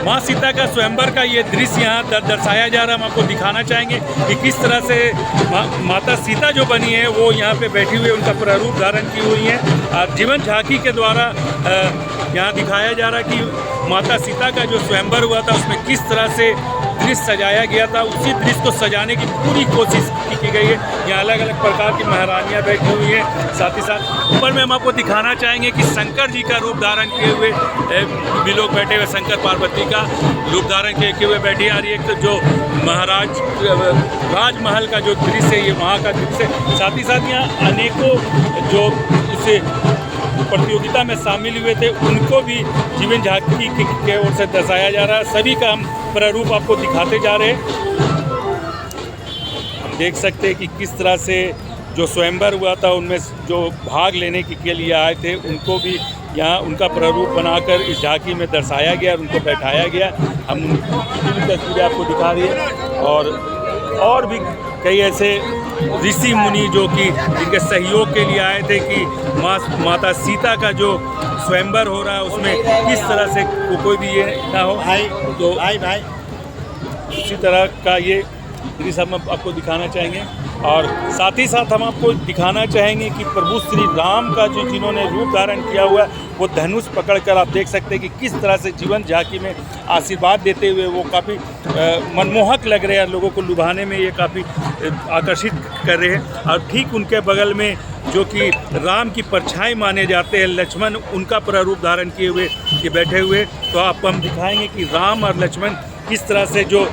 माँ सीता का स्वयंवर का ये दृश्य यहाँ दर्शाया जा रहा है। हम आपको दिखाना चाहेंगे कि किस तरह से माता सीता जो बनी है वो यहाँ पे बैठी हुई है, उनका प्रारूप धारण की हुई है। और जीवन झांकी के द्वारा यहाँ दिखाया जा रहा है कि माता सीता का जो स्वयंवर हुआ था उसमें किस तरह से दृश्य सजाया गया था। उसी दृश्य को सजाने की पूरी कोशिश की गई है। यहाँ अलग अलग प्रकार की महारानियाँ बैठी हुई हैं। साथ ही साथ ऊपर में हम आपको दिखाना चाहेंगे कि शंकर जी का रूप धारण किए हुए भी लोग बैठे हुए, शंकर पार्वती का रूप धारण किए हुए बैठे हैं। और एक तो जो राजमहल का जो दृश्य है ये वहाँ का दृश्य। साथ ही साथ यहाँ अनेकों जो इसे प्रतियोगिता में शामिल हुए थे उनको भी जीवन झांकी के ओर से दर्शाया जा रहा है। सभी का हम प्रारूप आपको दिखाते जा रहे हैं। हम देख सकते हैं कि किस तरह से जो स्वयंवर हुआ था उनमें जो भाग लेने के लिए आए थे उनको भी यहाँ उनका प्रारूप बनाकर इस झांकी में दर्शाया गया और उनको बैठाया गया। हम उनकी तस्वीरें आपको दिखा रही है। और भी कई ऐसे ऋषि मुनि जो कि जिनके सहयोग के लिए आए थे कि माता सीता का जो स्वयंवर हो रहा है उसमें किस तरह से कोई भी ये ना हो। तो भाई उसी तरह का ये दृश्य हम आपको दिखाना चाहेंगे। और साथ ही साथ हम आपको दिखाना चाहेंगे कि प्रभु श्री राम का जो जिन्होंने रूप धारण किया हुआ है वो धनुष पकड़कर आप देख सकते हैं कि किस तरह से जीवन झांकी में आशीर्वाद देते हुए वो काफ़ी मनमोहक लग रहे हैं। लोगों को लुभाने में ये काफ़ी आकर्षित कर रहे हैं। और ठीक उनके बगल में जो कि राम की परछाई माने जाते हैं लक्ष्मण, उनका प्रारूप धारण किए हुए ये बैठे हुए। तो आपको हम दिखाएंगे कि राम और लक्ष्मण किस तरह से जो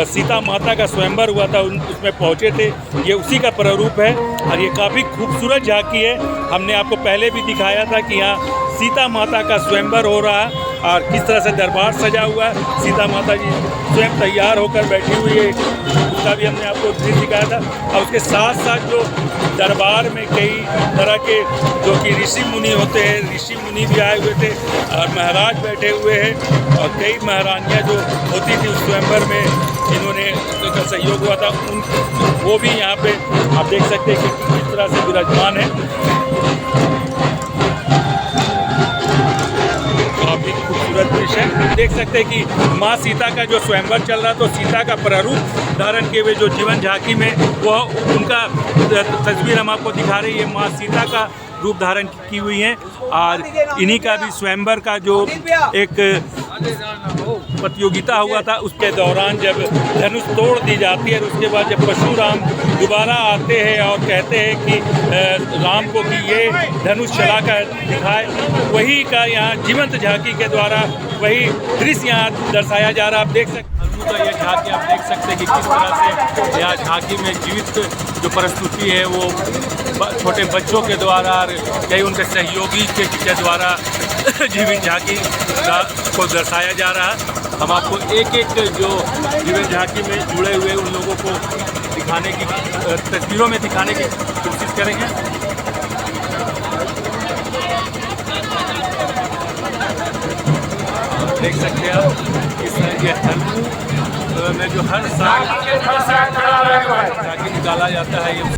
सीता माता का स्वयंवर हुआ था उसमें पहुँचे थे, ये उसी का प्रारूप है। और ये काफ़ी खूबसूरत झांकी है। हमने आपको पहले भी दिखाया था कि यहाँ सीता माता का स्वयंवर हो रहा है और किस तरह से दरबार सजा हुआ है। सीता माता जी स्वयं तैयार होकर बैठी हुई है, उसका भी हमने आपको दृश्य दिखाया था। और उसके साथ साथ जो दरबार में कई तरह के जो कि ऋषि मुनि होते हैं, ऋषि मुनि भी आए हुए थे और महाराज बैठे हुए हैं। और कई महारानियाँ जो होती थी उस स्वयंवर में जिन्होंने उनका सहयोग हुआ था वो भी यहाँ पे आप देख सकते हैं कि किस तरह से विराजमान है। काफ़ी खूबसूरत दृश्य है। देख सकते हैं कि माँ सीता का जो स्वयंवर चल रहा तो सीता का प्रारूप धारण किए हुए जो जीवन झांकी में वो उनका तस्वीर हम आपको दिखा रही है। माँ सीता का रूप धारण की हुई है और इन्हीं का भी स्वयंवर का जो एक प्रतियोगिता हुआ था उसके दौरान जब धनुष तोड़ दी जाती है और उसके बाद जब परशुराम दोबारा आते हैं और कहते हैं कि राम को कि ये धनुष चलाकर दिखाए, वही का यहाँ जीवंत झांकी के द्वारा वही दृश्य यहाँ दर्शाया जा रहा है। आप देख सकते हैं ये झांकी आप देख सकते हैं कि किस तरह से यहाँ झांकी में जीवित जो प्रस्तुति है वो छोटे बच्चों के द्वारा और कई उनके सहयोगी के द्वारा जीवन झांकी को दर्शाया जा रहा है। हम आपको एक एक जो जीवन झांकी में जुड़े हुए उन लोगों को दिखाने की तस्वीरों में दिखाने की कोशिश करेंगे। देख सकते हैं आप इस ये हर में जो हर साल झांकी निकाला जाता है। ये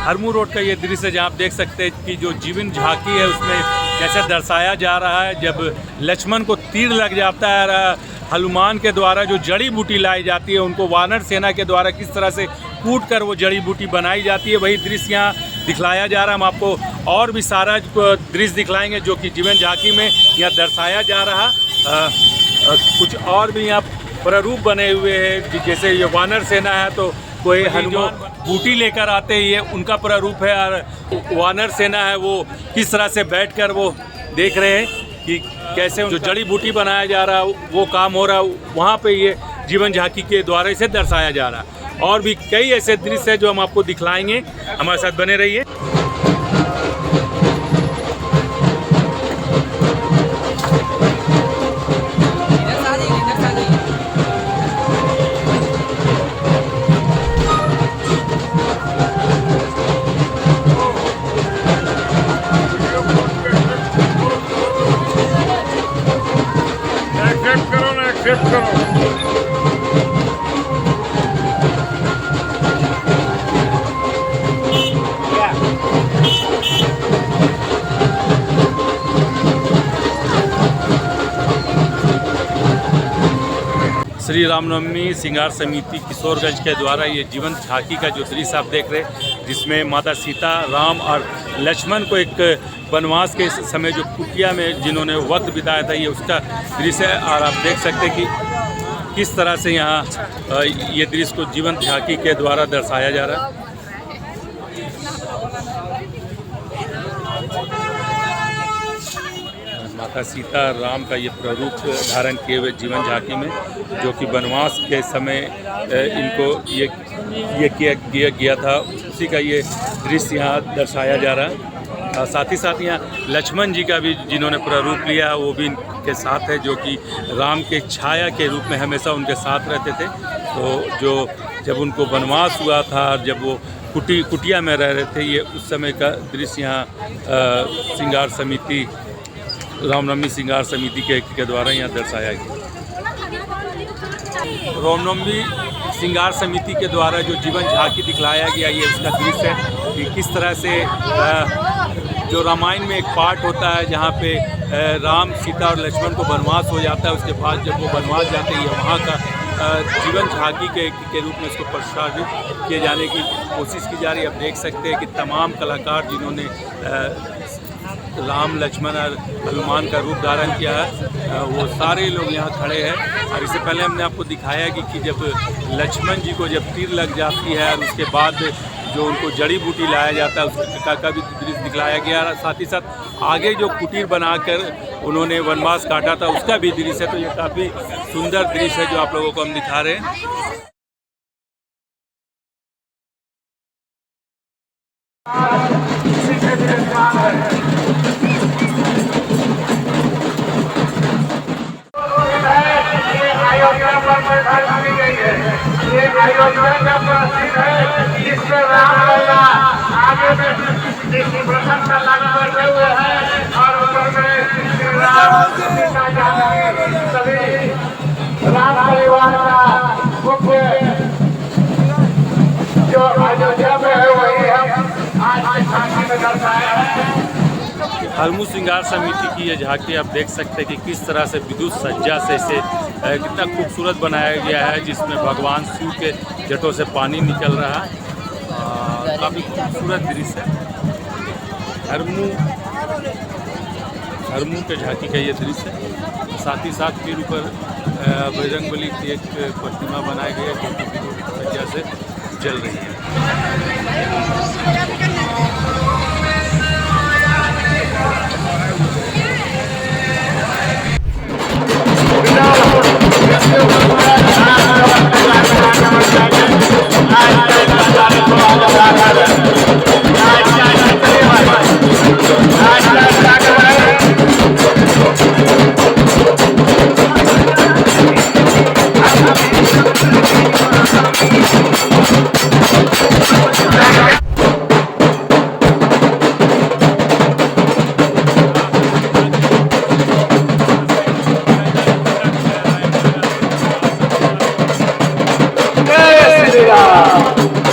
हरमू रोड का ये दृश्य जहाँ आप देख सकते हैं कि जो जीवन झांकी है उसमें कैसे दर्शाया जा रहा है। जब लक्ष्मण को तीर लग जाता है, हनुमान के द्वारा जो जड़ी बूटी लाई जाती है उनको वानर सेना के द्वारा किस तरह से कूट कर वो जड़ी बूटी बनाई जाती है, वही दृश्य यहाँ दिखलाया जा रहा है। हम आपको और भी सारा दृश्य दिखलाएंगे जो कि जीवन झांकी में यहाँ दर्शाया जा रहा। कुछ और भी यहाँ प्रारूप बने हुए हैं, जैसे ये वानर सेना है तो कोई हनुमान बूटी लेकर आते हैं, ये उनका प्रारूप है। और वानर सेना है वो किस तरह से बैठकर वो देख रहे हैं कि कैसे जो जड़ी बूटी बनाया जा रहा है वो काम हो रहा है, वहाँ पे ये जीवन झांकी के द्वारा इसे दर्शाया जा रहा है। और भी कई ऐसे दृश्य हैं जो हम आपको दिखलाएंगे, हमारे साथ बने रहिए। एक्सेप्ट करो। श्री रामनवमी श्रृंगार समिति किशोरगंज के द्वारा ये जीवन झांकी का जो दृश्य आप देख रहे हैं, जिसमें माता सीता, राम और लक्ष्मण को एक वनवास के समय जो कुटिया में जिन्होंने वक्त बिताया था, ये उसका दृश्य है। और आप देख सकते हैं कि किस तरह से यहाँ ये दृश्य को जीवन झांकी के द्वारा दर्शाया जा रहा है। माता सीता राम का ये प्रारूप धारण किए हुए जीवन झांकी में, जो कि वनवास के समय इनको ये किया गया था, उसी का ये दृश्य यहाँ दर्शाया जा रहा है। साथ ही साथ यहाँ लक्ष्मण जी का भी जिन्होंने प्रारूप लिया है वो भी इनके साथ है, जो कि राम के छाया के रूप में हमेशा उनके साथ रहते थे। तो जो जब उनको वनवास हुआ था और जब वो कुटिया में रह रहे थे, ये उस समय का दृश्य यहाँ श्रृंगार समिति, रामनवमी श्रृंगार समिति के द्वारा यहाँ दर्शाया गया। रामनवमी श्रृंगार समिति के द्वारा जो जीवन झांकी दिखलाया गया, ये उसका दृश्य है कि किस तरह से जो रामायण में एक पार्ट होता है जहाँ पे राम, सीता और लक्ष्मण को वनवास हो जाता है, उसके बाद जब वो वनवास जाते हैं, वहाँ का जीवन झांकी के रूप में इसको प्रसारित किए जाने की कोशिश की जा रही है। आप देख सकते हैं कि तमाम कलाकार जिन्होंने राम, लक्ष्मण और हनुमान का रूप धारण किया है, वो सारे लोग यहाँ खड़े हैं। और इससे पहले हमने आपको दिखाया कि जब लक्ष्मण जी को जब तीर लग जाती है और उसके बाद जो उनको जड़ी बूटी लाया जाता है, उसका का भी दृश्य दिखलाया गया। साथ ही साथ आगे जो कुटीर बनाकर उन्होंने वनवास काटा था, उसका भी दृश्य है। तो ये काफ़ी सुंदर दृश्य है जो आप लोगों को हम दिखा रहे हैं। राम परिवार का मुख्य जो अयोध्या में है वही हम आज झांकी में दर्शाया है। हलमू श्रृंगार समिति की ये झांकी आप देख सकते हैं कि किस तरह से विद्युत सज्जा से इसे कितना खूबसूरत बनाया गया है, जिसमें भगवान शिव के जटों से पानी निकल रहा है। काफ़ी खूबसूरत दृश्य है। हरमू के झांकी का ये दृश्य है। साथ ही साथ फिर ऊपर बजरंगबली की एक प्रतिमा बनाई गई है जो कि विद्युत सज्जा से जल रही है। जय श्री राम।